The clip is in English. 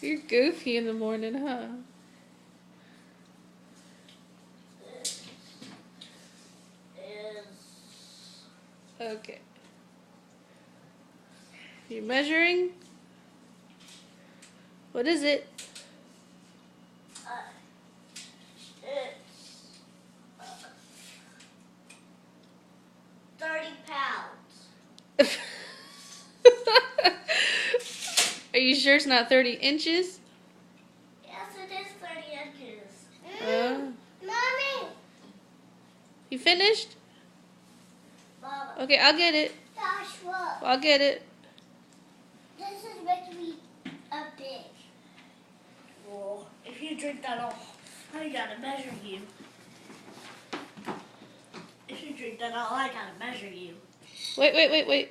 You're goofy in the morning, huh? Okay. You're measuring? What is it? It's 30 pounds. Are you sure it's not 30 inches? Yes, it is 30 inches. Mommy! You finished? Mama. Okay, I'll get it. Joshua. I'll get it. This is making me a big. Well, if you drink that all, I gotta measure you. If you drink that all, I gotta measure you. Wait.